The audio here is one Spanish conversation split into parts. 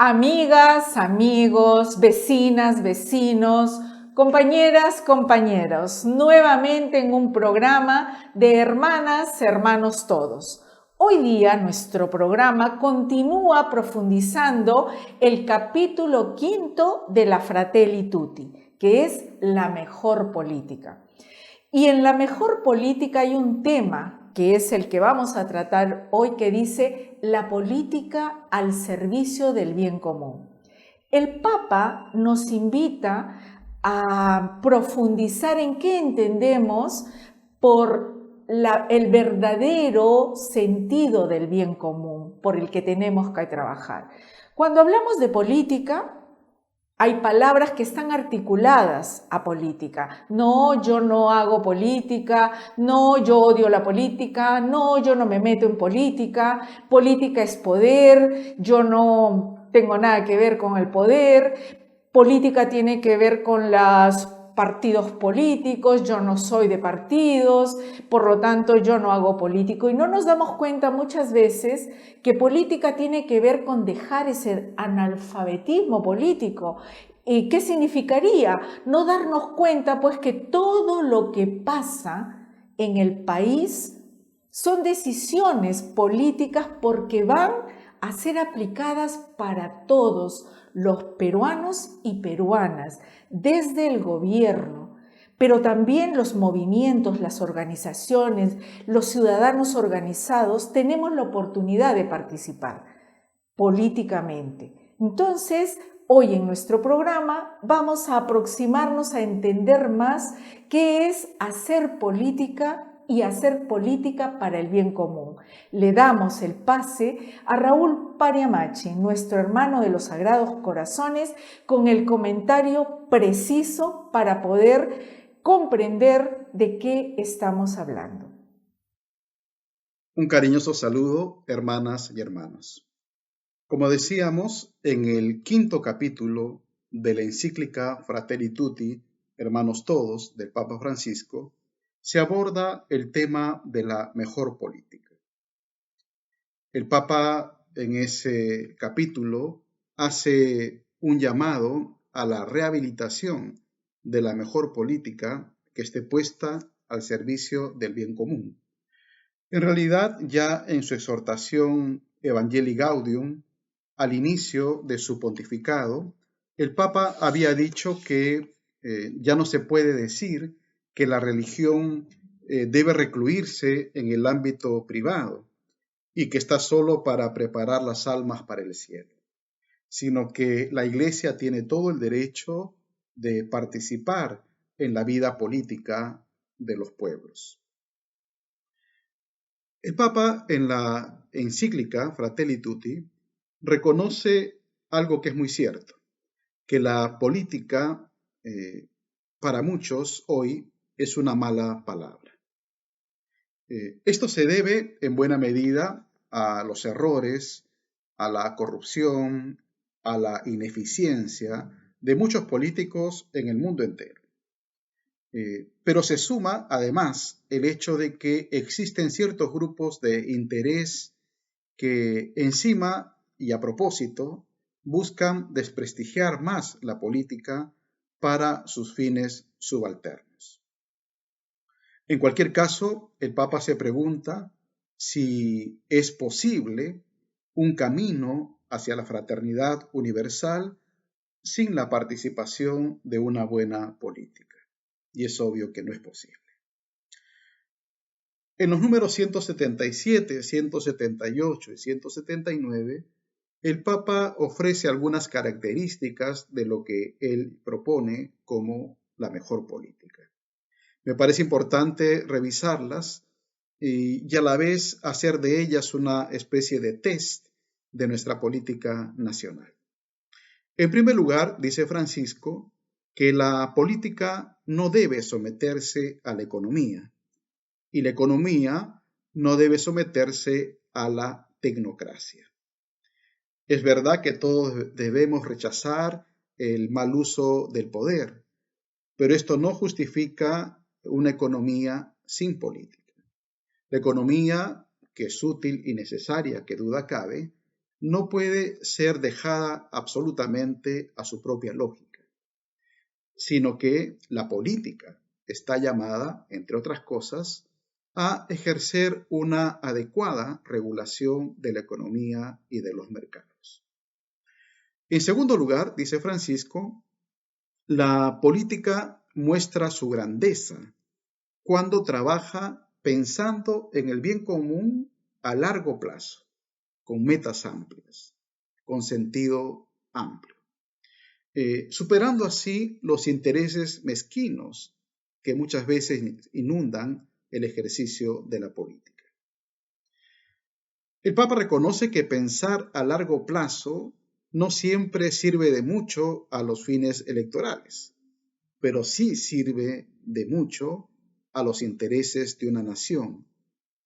Amigas, amigos, vecinas, vecinos, compañeras, compañeros, nuevamente en un programa de Hermanas, Hermanos Todos. Hoy día nuestro programa continúa profundizando el capítulo 5 de la Fratelli Tutti, que es la mejor política. Y en la mejor política hay un tema que es el que vamos a tratar hoy, que dice la política al servicio del bien común. El Papa nos invita a profundizar en qué entendemos por el verdadero sentido del bien común por el que tenemos que trabajar. Cuando hablamos de política, hay palabras que están articuladas a política. No, yo no hago política. No, yo odio la política. No, yo no me meto en política. Política es poder. Yo no tengo nada que ver con el poder. Política tiene que ver con los partidos políticos. Yo no soy de partidos. Por lo tanto, yo no hago político. Y no nos damos cuenta muchas veces que política tiene que ver con dejar ese analfabetismo político. ¿Y qué significaría? No darnos cuenta, pues, que todo lo que pasa en el país son decisiones políticas porque van a ser aplicadas para todos los peruanos y peruanas, desde el gobierno, pero también los movimientos, las organizaciones, los ciudadanos organizados, tenemos la oportunidad de participar políticamente. Entonces, hoy en nuestro programa vamos a aproximarnos a entender más qué es hacer política y hacer política para el bien común. Le damos el pase a Raúl Pariamachi, nuestro hermano de los Sagrados Corazones, con el comentario preciso para poder comprender de qué estamos hablando. Un cariñoso saludo, hermanas y hermanos. Como decíamos, en el 5º capítulo de la encíclica Fratelli Tutti, Hermanos Todos, del Papa Francisco, se aborda el tema de la mejor política. El Papa en ese capítulo hace un llamado a la rehabilitación de la mejor política que esté puesta al servicio del bien común. En realidad, ya en su exhortación Evangelii Gaudium, al inicio de su pontificado, el Papa había dicho que ya no se puede decir que la religión debe recluirse en el ámbito privado y que está solo para preparar las almas para el cielo, sino que la Iglesia tiene todo el derecho de participar en la vida política de los pueblos. El Papa, en la encíclica Fratelli Tutti, reconoce algo que es muy cierto, que la política para muchos hoy es una mala palabra. Esto se debe en buena medida a los errores, a la corrupción, a la ineficiencia de muchos políticos en el mundo entero. Pero se suma además el hecho de que existen ciertos grupos de interés que encima y a propósito buscan desprestigiar más la política para sus fines subalternos. En cualquier caso, el Papa se pregunta si es posible un camino hacia la fraternidad universal sin la participación de una buena política. Y es obvio que no es posible. En los números 177, 178 y 179, el Papa ofrece algunas características de lo que él propone como la mejor política. Me parece importante revisarlas y a la vez hacer de ellas una especie de test de nuestra política nacional. En primer lugar, dice Francisco, que la política no debe someterse a la economía y la economía no debe someterse a la tecnocracia. Es verdad que todos debemos rechazar el mal uso del poder, pero esto no justifica una economía sin política. La economía, que es útil y necesaria, que duda cabe, no puede ser dejada absolutamente a su propia lógica, sino que la política está llamada, entre otras cosas, a ejercer una adecuada regulación de la economía y de los mercados. En segundo lugar, dice Francisco, la política muestra su grandeza cuando trabaja pensando en el bien común a largo plazo, con metas amplias, con sentido amplio, superando así los intereses mezquinos que muchas veces inundan el ejercicio de la política. El Papa reconoce que pensar a largo plazo no siempre sirve de mucho a los fines electorales, pero sí sirve de mucho a los intereses de una nación,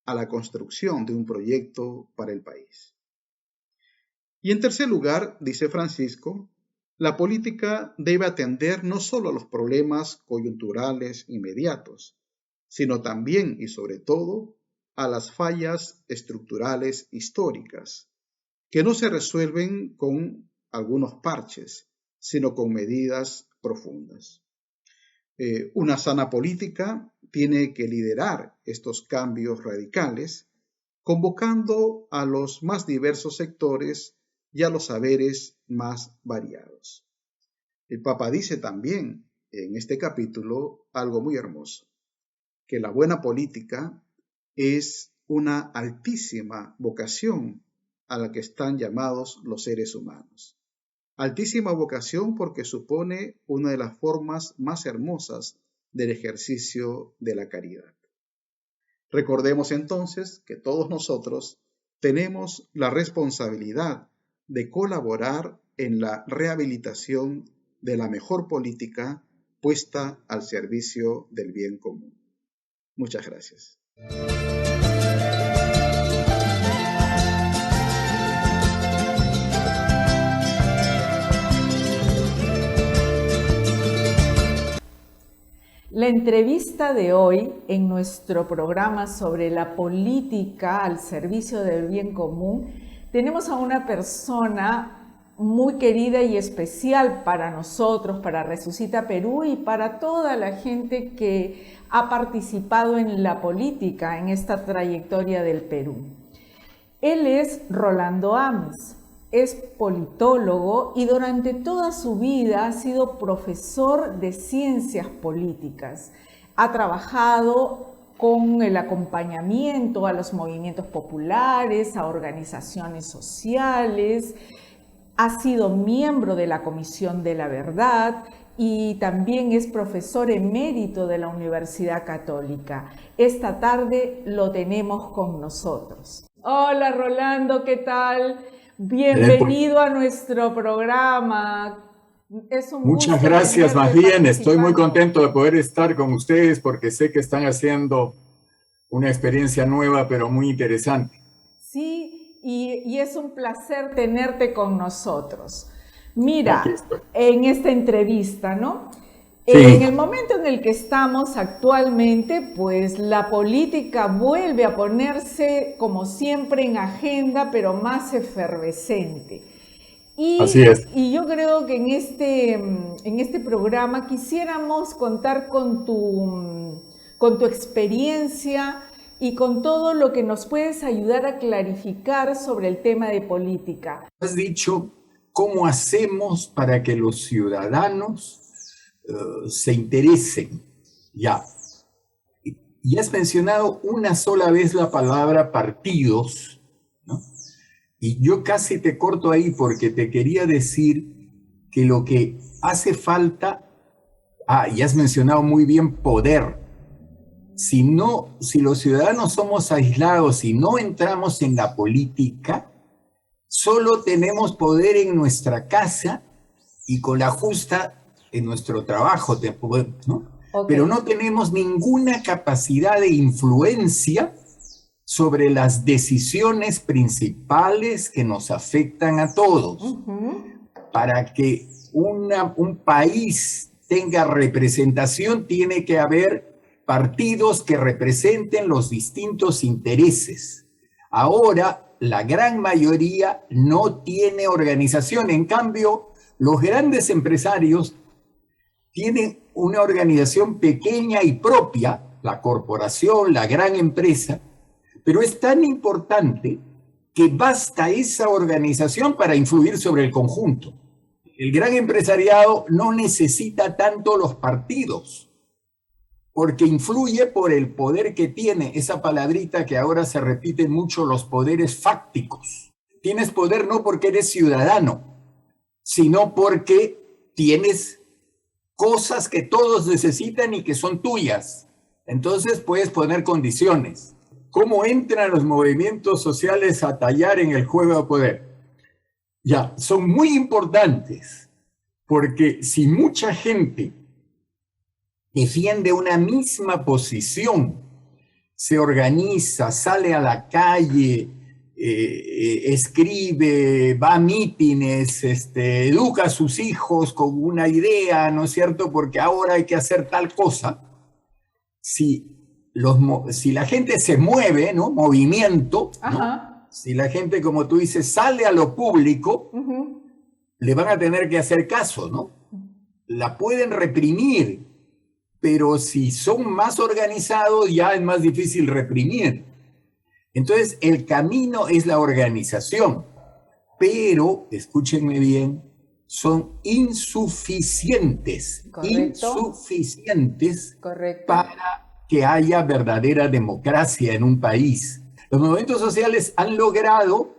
a la construcción de un proyecto para el país. Y en tercer lugar, dice Francisco, la política debe atender no solo a los problemas coyunturales inmediatos, sino también y sobre todo a las fallas estructurales históricas, que no se resuelven con algunos parches, sino con medidas profundas. Una sana política tiene que liderar estos cambios radicales, convocando a los más diversos sectores y a los saberes más variados. El Papa dice también en este capítulo algo muy hermoso, que la buena política es una altísima vocación a la que están llamados los seres humanos. Altísima vocación porque supone una de las formas más hermosas del ejercicio de la caridad. Recordemos entonces que todos nosotros tenemos la responsabilidad de colaborar en la rehabilitación de la mejor política puesta al servicio del bien común. Muchas gracias. La entrevista de hoy en nuestro programa sobre la política al servicio del bien común, tenemos a una persona muy querida y especial para nosotros, para Resucita Perú y para toda la gente que ha participado en la política en esta trayectoria del Perú. Él es Rolando Ames. Es politólogo y durante toda su vida ha sido profesor de ciencias políticas. Ha trabajado con el acompañamiento a los movimientos populares, a organizaciones sociales, ha sido miembro de la Comisión de la Verdad y también es profesor emérito de la Universidad Católica. Esta tarde lo tenemos con nosotros. Hola Rolando, ¿qué tal? Bienvenido a nuestro programa. Muchas gracias, más bien. Estoy muy contento de poder estar con ustedes porque sé que están haciendo una experiencia nueva, pero muy interesante. Sí, y es un placer tenerte con nosotros. Mira, en esta entrevista, ¿no? Sí. En el momento en el que estamos actualmente, pues la política vuelve a ponerse, como siempre, en agenda, pero más efervescente. Así es. Y yo creo que en este programa quisiéramos contar con tu experiencia y con todo lo que nos puedes ayudar a clarificar sobre el tema de política. Has dicho cómo hacemos para que los ciudadanos se interesen, ya. Y has mencionado una sola vez la palabra partidos, ¿no? Y yo casi te corto ahí porque te quería decir que lo que hace falta, y has mencionado muy bien poder. Si los ciudadanos somos aislados y no entramos en la política, solo tenemos poder en nuestra casa y con la justa en nuestro trabajo, ¿no? Okay. Pero no tenemos ninguna capacidad de influencia sobre las decisiones principales que nos afectan a todos. Para que un país tenga representación, tiene que haber partidos que representen los distintos intereses. Ahora, la gran mayoría no tiene organización. En cambio, los grandes empresarios tienen una organización pequeña y propia, la corporación, la gran empresa, pero es tan importante que basta esa organización para influir sobre el conjunto. El gran empresariado no necesita tanto los partidos, porque influye por el poder que tiene, esa palabrita que ahora se repite mucho, los poderes fácticos. Tienes poder no porque eres ciudadano, sino porque tienes cosas que todos necesitan y que son tuyas. Entonces puedes poner condiciones. ¿Cómo entran los movimientos sociales a tallar en el juego de poder? Ya, son muy importantes, porque si mucha gente defiende una misma posición, se organiza, sale a la calle, escribe, va a mítines, educa a sus hijos con una idea, ¿no es cierto? Porque ahora hay que hacer tal cosa. Si la gente se mueve, ¿no? Movimiento, ¿no? Si la gente, como tú dices, sale a lo público, le van a tener que hacer caso, ¿no? La pueden reprimir, pero si son más organizados ya es más difícil reprimir. Entonces, el camino es la organización, pero, escúchenme bien, son insuficientes. Insuficientes para que haya verdadera democracia en un país. Los movimientos sociales han logrado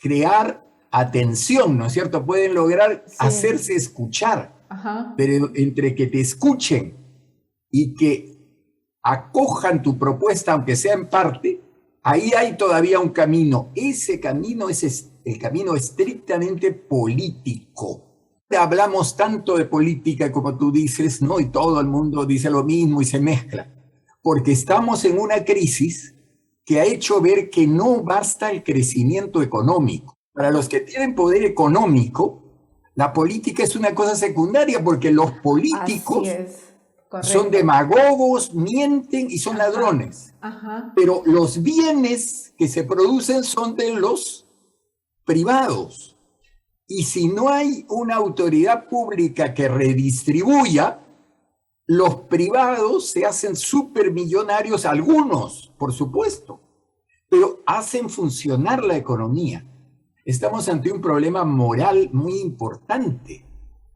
crear atención, ¿no es cierto? Pueden lograr hacerse escuchar, pero entre que te escuchen y que acojan tu propuesta, aunque sea en parte, ahí hay todavía un camino. Ese camino es el camino estrictamente político. Hablamos tanto de política, como tú dices, ¿no? Y todo el mundo dice lo mismo y se mezcla. Porque estamos en una crisis que ha hecho ver que no basta el crecimiento económico. Para los que tienen poder económico, la política es una cosa secundaria, porque los políticos son demagogos, mienten y son ladrones. Pero los bienes que se producen son de los privados. Y si no hay una autoridad pública que redistribuya, los privados se hacen supermillonarios, algunos, por supuesto, pero hacen funcionar la economía. Estamos ante un problema moral muy importante.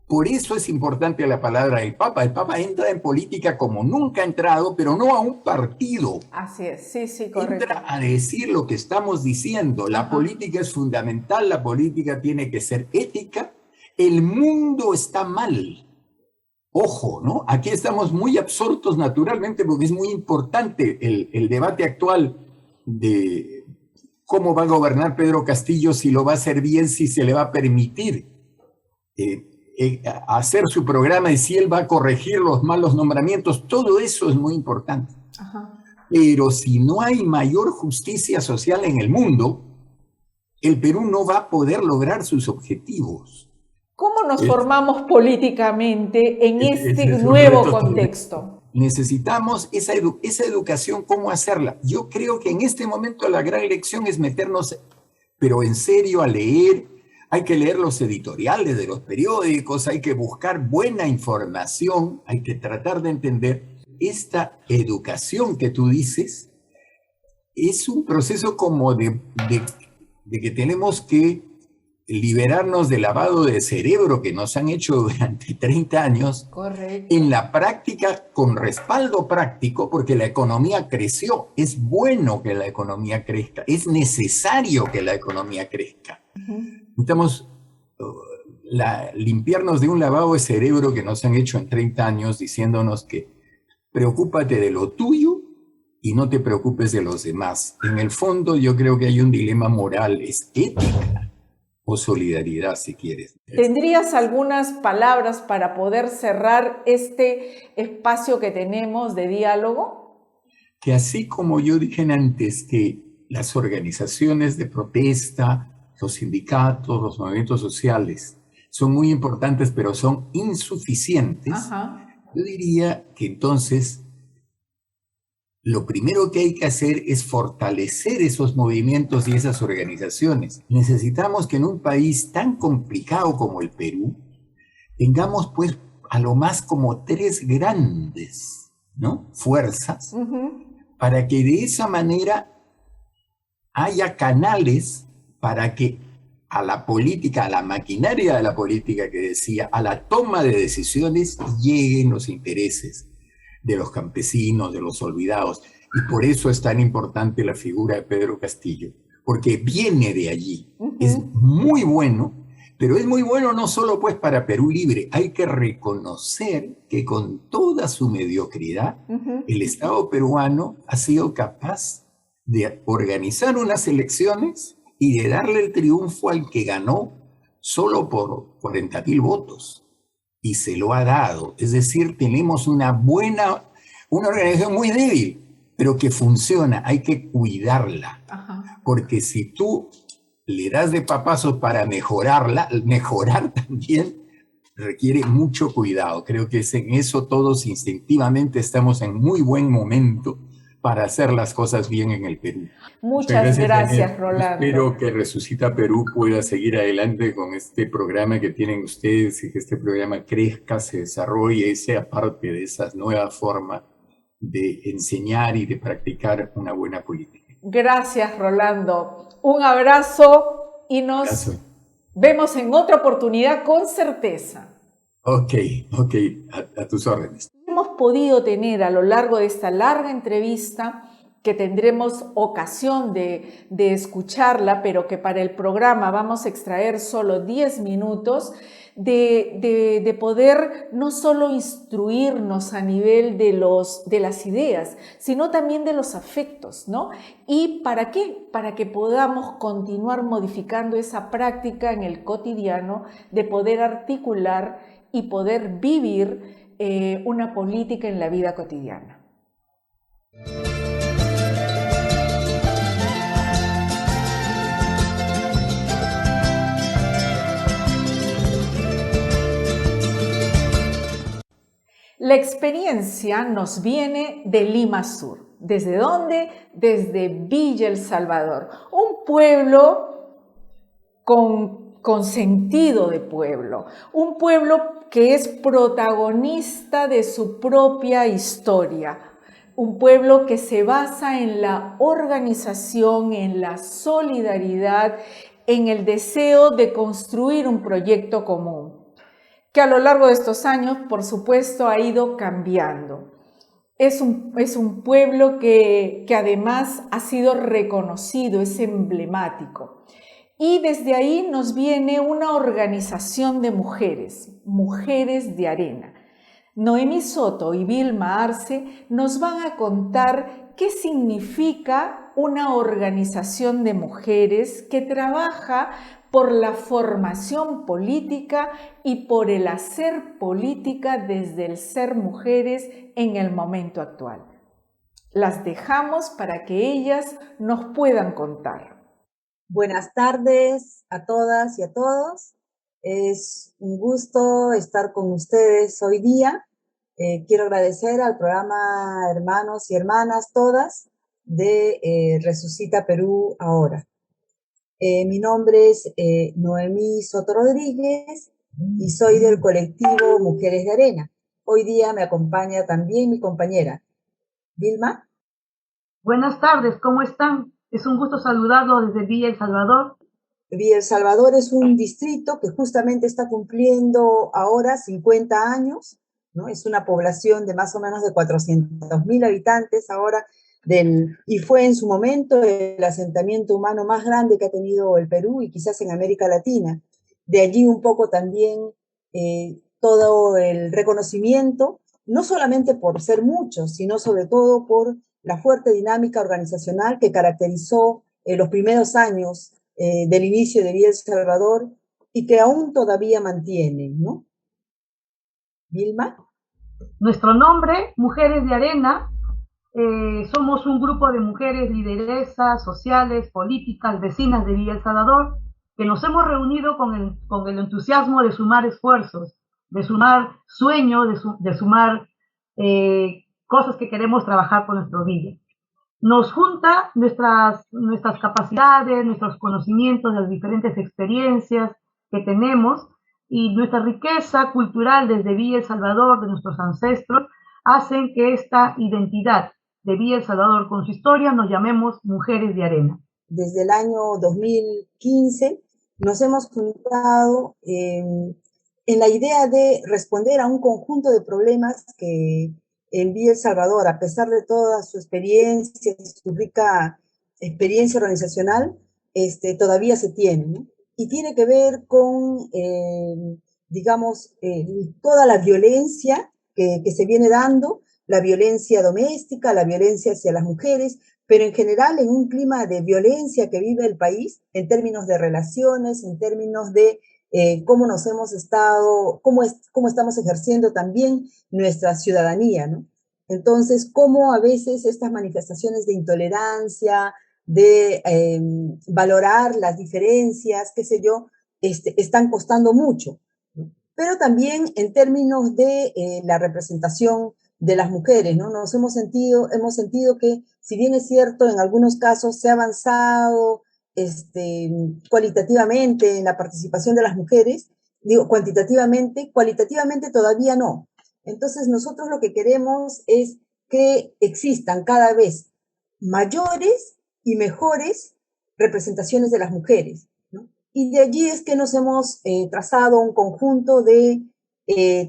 Por eso es importante la palabra del Papa. El Papa entra en política como nunca ha entrado, pero no a un partido. Así es, sí, correcto. Entra a decir lo que estamos diciendo. La política es fundamental, la política tiene que ser ética. El mundo está mal. Ojo, ¿no? Aquí estamos muy absortos naturalmente porque es muy importante el debate actual de cómo va a gobernar Pedro Castillo, si lo va a hacer bien, si se le va a permitir hacer su programa y si él va a corregir los malos nombramientos. Todo eso es muy importante. Pero si no hay mayor justicia social en el mundo, el Perú no va a poder lograr sus objetivos. ¿Cómo nos formamos políticamente en este nuevo contexto? Necesitamos esa educación, ¿cómo hacerla? Yo creo que en este momento la gran lección es meternos, pero en serio, a leer. Hay que leer los editoriales de los periódicos, hay que buscar buena información, hay que tratar de entender. Esta educación que tú dices es un proceso como de que tenemos que liberarnos del lavado de cerebro que nos han hecho durante 30 años. Correcto. En la práctica, con respaldo práctico, porque la economía creció. Es bueno que la economía crezca, es necesario que la economía crezca. Necesitamos limpiarnos de un lavado de cerebro que nos han hecho en 30 años diciéndonos que preocúpate de lo tuyo y no te preocupes de los demás. En el fondo yo creo que hay un dilema moral, es ética o solidaridad, si quieres. ¿Tendrías algunas palabras para poder cerrar este espacio que tenemos de diálogo? Que así como yo dije antes que las organizaciones de protesta, los sindicatos, los movimientos sociales son muy importantes, pero son insuficientes, yo diría que entonces lo primero que hay que hacer es fortalecer esos movimientos y esas organizaciones. Necesitamos que en un país tan complicado como el Perú tengamos pues a lo más como 3 grandes, ¿no?, fuerzas, para que de esa manera haya canales para que a la política, a la maquinaria de la política que decía, a la toma de decisiones lleguen los intereses de los campesinos, de los olvidados. Y por eso es tan importante la figura de Pedro Castillo, porque viene de allí. Es muy bueno, pero es muy bueno no solo pues para Perú Libre. Hay que reconocer que con toda su mediocridad, el Estado peruano ha sido capaz de organizar unas elecciones y de darle el triunfo al que ganó solo por 40.000 votos. Y se lo ha dado. Es decir, tenemos una organización muy débil, pero que funciona. Hay que cuidarla. Porque si tú le das de papazos para mejorarla, mejorar también requiere mucho cuidado. Creo que en eso todos instintivamente estamos en muy buen momento para hacer las cosas bien en el Perú. Muchas gracias, Rolando. Espero que Resucita Perú pueda seguir adelante con este programa que tienen ustedes y que este programa crezca, se desarrolle y sea parte de esa nueva forma de enseñar y de practicar una buena política. Gracias, Rolando. Un abrazo y nos vemos en otra oportunidad con certeza. Ok, a tus órdenes. Hemos podido tener a lo largo de esta larga entrevista, que tendremos ocasión de escucharla, pero que para el programa vamos a extraer solo 10 minutos, de poder no solo instruirnos a nivel de las ideas, sino también de los afectos, ¿no? ¿Y para qué? Para que podamos continuar modificando esa práctica en el cotidiano de poder articular y poder vivir una política en la vida cotidiana. La experiencia nos viene de Lima Sur. ¿Desde dónde? Desde Villa El Salvador, un pueblo con sentido de pueblo, un pueblo que es protagonista de su propia historia, un pueblo que se basa en la organización, en la solidaridad, en el deseo de construir un proyecto común, que a lo largo de estos años, por supuesto, ha ido cambiando. Es un pueblo que además ha sido reconocido, es emblemático. Y desde ahí nos viene una organización de mujeres, Mujeres de Arena. Noemí Soto y Vilma Arce nos van a contar qué significa una organización de mujeres que trabaja por la formación política y por el hacer política desde el ser mujeres en el momento actual. Las dejamos para que ellas nos puedan contar. Buenas tardes a todas y a todos. Es un gusto estar con ustedes hoy día. Quiero agradecer al programa Hermanos y Hermanas todas de Resucita Perú Ahora. Mi nombre es Noemí Soto Rodríguez y soy del colectivo Mujeres de Arena. Hoy día me acompaña también mi compañera, Vilma. Buenas tardes, ¿cómo están? Es un gusto saludarlos desde Villa El Salvador. Villa El Salvador es un distrito que justamente está cumpliendo ahora 50 años, ¿no? Es una población de más o menos de 400.000 habitantes ahora, y fue en su momento el asentamiento humano más grande que ha tenido el Perú y quizás en América Latina. De allí un poco también todo el reconocimiento, no solamente por ser muchos, sino sobre todo por la fuerte dinámica organizacional que caracterizó los primeros años del inicio de Villa El Salvador y que aún todavía mantiene, ¿no? ¿Vilma? Nuestro nombre, Mujeres de Arena, somos un grupo de mujeres lideresas sociales, políticas, vecinas de Villa El Salvador, que nos hemos reunido con el entusiasmo de sumar esfuerzos, de sumar sueños, de sumar cosas que queremos trabajar con nuestro Villa. Nos junta nuestras capacidades, nuestros conocimientos, las diferentes experiencias que tenemos y nuestra riqueza cultural desde Villa El Salvador, de nuestros ancestros, hacen que esta identidad de Villa El Salvador con su historia nos llamemos Mujeres de Arena. Desde el año 2015 nos hemos juntado en la idea de responder a un conjunto de problemas que en Villa El Salvador, a pesar de toda su experiencia, su rica experiencia organizacional, todavía se tiene, ¿no? Y tiene que ver con, digamos, toda la violencia que se viene dando, la violencia doméstica, la violencia hacia las mujeres, pero en general en un clima de violencia que vive el país, en términos de relaciones, en términos de cómo nos hemos estado, cómo estamos ejerciendo también nuestra ciudadanía, ¿no? Entonces, cómo a veces estas manifestaciones de intolerancia, de valorar las diferencias, qué sé yo, están costando mucho, ¿no? Pero también en términos de la representación de las mujeres, ¿no? Hemos sentido que, si bien es cierto, en algunos casos se ha avanzado cualitativamente en la participación de las mujeres, digo cuantitativamente, cualitativamente todavía no. Entonces nosotros lo que queremos es que existan cada vez mayores y mejores representaciones de las mujeres, ¿no? Y de allí es que nos hemos trazado un conjunto de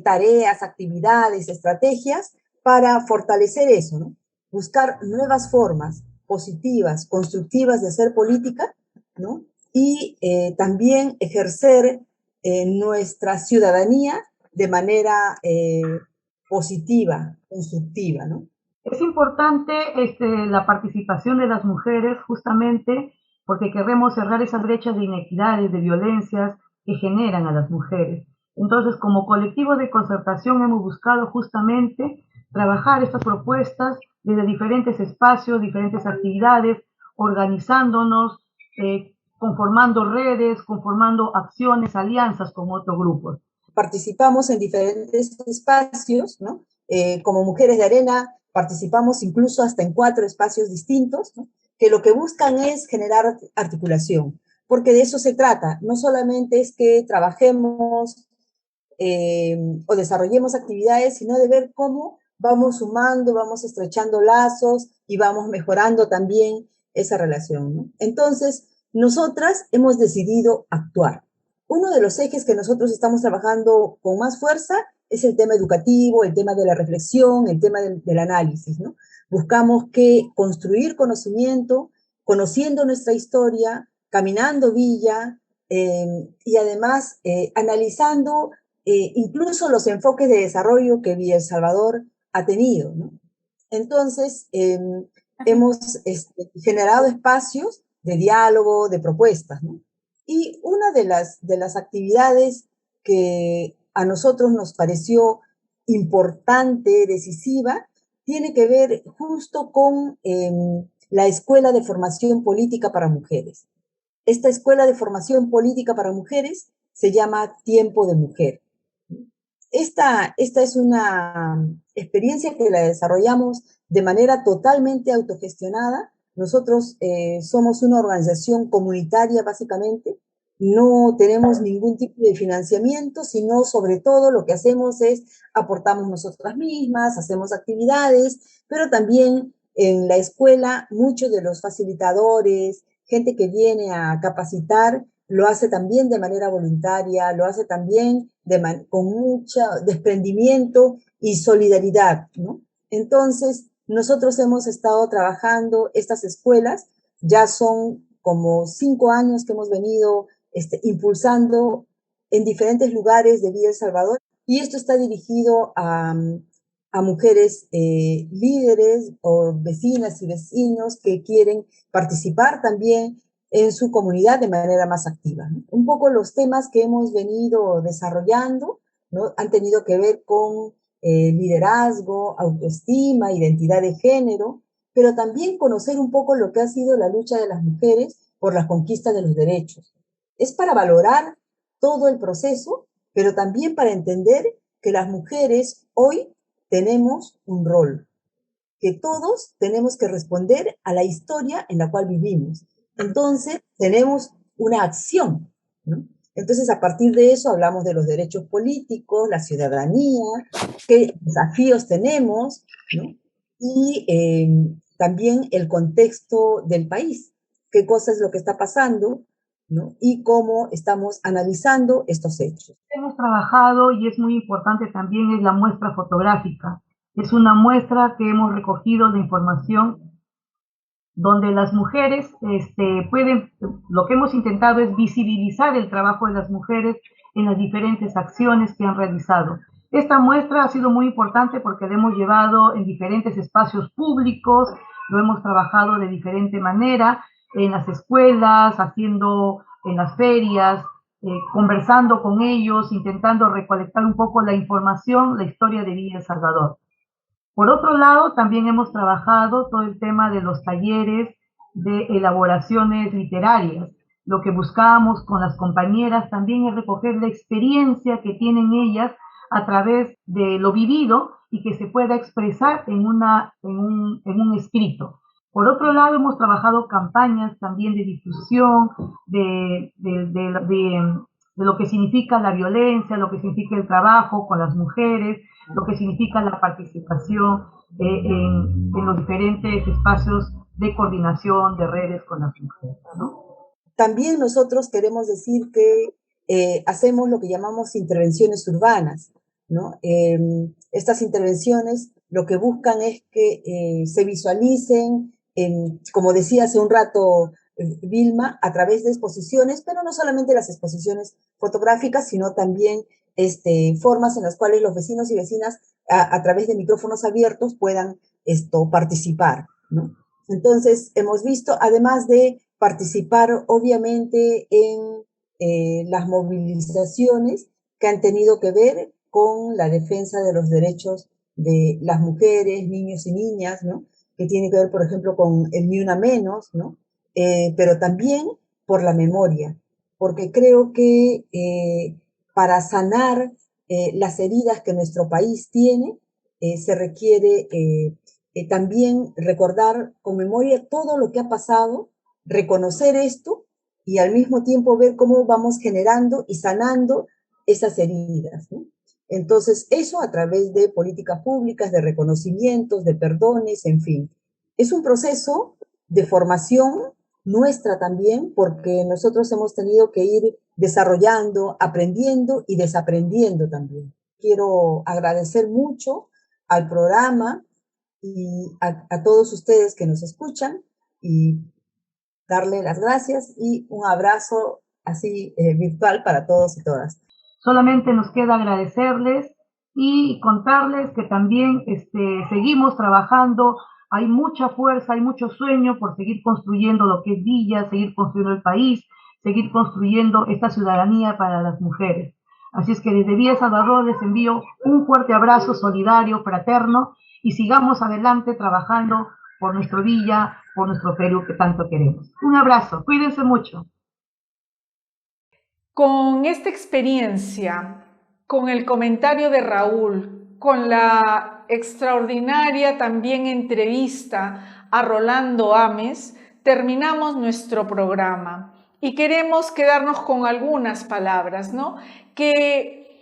tareas, actividades, estrategias para fortalecer eso, ¿no? Buscar nuevas formas positivas, constructivas de hacer política, ¿no? Y también ejercer nuestra ciudadanía de manera positiva, constructiva, ¿no? Es importante la participación de las mujeres justamente porque queremos cerrar esas brechas de inequidades, de violencias que generan a las mujeres. Entonces, como colectivo de concertación hemos buscado justamente trabajar estas propuestas desde diferentes espacios, diferentes actividades, organizándonos, conformando redes, conformando acciones, alianzas con otros grupos. Participamos en diferentes espacios, ¿no? Como Mujeres de Arena participamos incluso hasta en 4 espacios distintos, ¿no? Que lo que buscan es generar articulación, porque de eso se trata. No solamente es que trabajemos o desarrollemos actividades, sino de ver cómo vamos sumando, vamos estrechando lazos y vamos mejorando también esa relación, ¿no? Entonces, nosotras hemos decidido actuar. Uno de los ejes que nosotros estamos trabajando con más fuerza es el tema educativo, el tema de la reflexión, el tema del análisis, ¿no? Buscamos que construir conocimiento, conociendo nuestra historia, caminando Villa, y además analizando incluso los enfoques de desarrollo que Villa El Salvador ha tenido, ¿no? Entonces, hemos generado espacios de diálogo, de propuestas, ¿no? Y una de las actividades que a nosotros nos pareció importante, decisiva, tiene que ver justo con la Escuela de Formación Política para Mujeres. Esta Escuela de Formación Política para Mujeres se llama Tiempo de Mujer. Esta es una experiencia que la desarrollamos de manera totalmente autogestionada. Nosotros somos una organización comunitaria básicamente, no tenemos ningún tipo de financiamiento, sino sobre todo lo que hacemos es aportamos nosotras mismas, hacemos actividades, pero también en la escuela muchos de los facilitadores, gente que viene a capacitar, lo hace también de manera voluntaria, lo hace también con mucho desprendimiento y solidaridad, ¿no? Entonces, nosotros hemos estado trabajando estas escuelas, ya son como 5 años que hemos venido impulsando en diferentes lugares de Villa El Salvador, y esto está dirigido a mujeres líderes o vecinas y vecinos que quieren participar también en su comunidad de manera más activa, ¿no? Un poco los temas que hemos venido desarrollando, ¿no? Han tenido que ver con liderazgo, autoestima, identidad de género, pero también conocer un poco lo que ha sido la lucha de las mujeres por la conquista de los derechos. Es para valorar todo el proceso, pero también para entender que las mujeres hoy tenemos un rol. que todos tenemos que responder a la historia en la cual vivimos. Entonces, tenemos una acción, ¿no? Entonces, a partir de eso hablamos de los derechos políticos, la ciudadanía, qué desafíos tenemos, ¿no? Y también el contexto del país, qué cosa es lo que está pasando, ¿no? Y cómo estamos analizando estos hechos. Hemos trabajado, y es muy importante también, es la muestra fotográfica. Es una muestra que hemos recogido de información donde las mujeres pueden, lo que hemos intentado es visibilizar el trabajo de las mujeres en las diferentes acciones que han realizado. Esta muestra ha sido muy importante porque la hemos llevado en diferentes espacios públicos, lo hemos trabajado de diferente manera, en las escuelas, haciendo en las ferias, conversando con ellos, intentando recolectar un poco la información, la historia de Villa El Salvador. Por otro lado, también hemos trabajado todo el tema de los talleres de elaboraciones literarias. Lo que buscábamos con las compañeras también es recoger la experiencia que tienen ellas a través de lo vivido y que se pueda expresar en un escrito. Por otro lado, hemos trabajado campañas también de difusión de lo que significa la violencia, lo que significa el trabajo con las mujeres, lo que significa la participación en los diferentes espacios de coordinación de redes con las mujeres, ¿no? También nosotros queremos decir que hacemos lo que llamamos intervenciones urbanas, ¿no? Estas intervenciones lo que buscan es que se visualicen, como decía hace un rato Vilma, a través de exposiciones, pero no solamente las exposiciones fotográficas, sino también formas en las cuales los vecinos y vecinas a través de micrófonos abiertos puedan participar, ¿no? Entonces, hemos visto, además de participar obviamente en las movilizaciones que han tenido que ver con la defensa de los derechos de las mujeres, niños y niñas, ¿no? Que tiene que ver, por ejemplo, con el Ni Una Menos, ¿no? Pero también por la memoria, porque creo que para sanar las heridas que nuestro país tiene, se requiere también recordar con memoria todo lo que ha pasado, reconocer esto y al mismo tiempo ver cómo vamos generando y sanando esas heridas, ¿no? Entonces, eso a través de políticas públicas, de reconocimientos, de perdones, en fin. Es un proceso de formación nuestra también, porque nosotros hemos tenido que ir desarrollando, aprendiendo y desaprendiendo también. Quiero agradecer mucho al programa y a todos ustedes que nos escuchan y darle las gracias y un abrazo así virtual para todos y todas. Solamente nos queda agradecerles y contarles que también seguimos trabajando. Hay mucha fuerza, hay mucho sueño por seguir construyendo lo que es Villa, seguir construyendo el país, seguir construyendo esta ciudadanía para las mujeres. Así es que desde Villa El Salvador les envío un fuerte abrazo solidario, fraterno, y sigamos adelante trabajando por nuestro Villa, por nuestro Perú que tanto queremos. Un abrazo, cuídense mucho. Con esta experiencia, con el comentario de Raúl, con la extraordinaria también entrevista a Rolando Ames, terminamos nuestro programa y queremos quedarnos con algunas palabras, ¿no? Que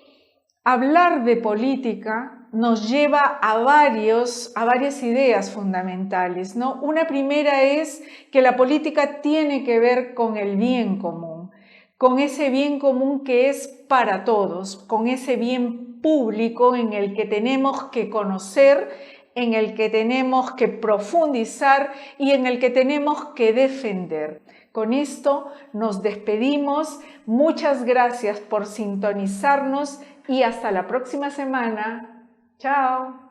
hablar de política nos lleva a varias ideas fundamentales, ¿no? Una primera es que la política tiene que ver con el bien común, con ese bien común que es para todos, con ese bien público en el que tenemos que conocer, en el que tenemos que profundizar y en el que tenemos que defender. Con esto nos despedimos. Muchas gracias por sintonizarnos y hasta la próxima semana. Chao.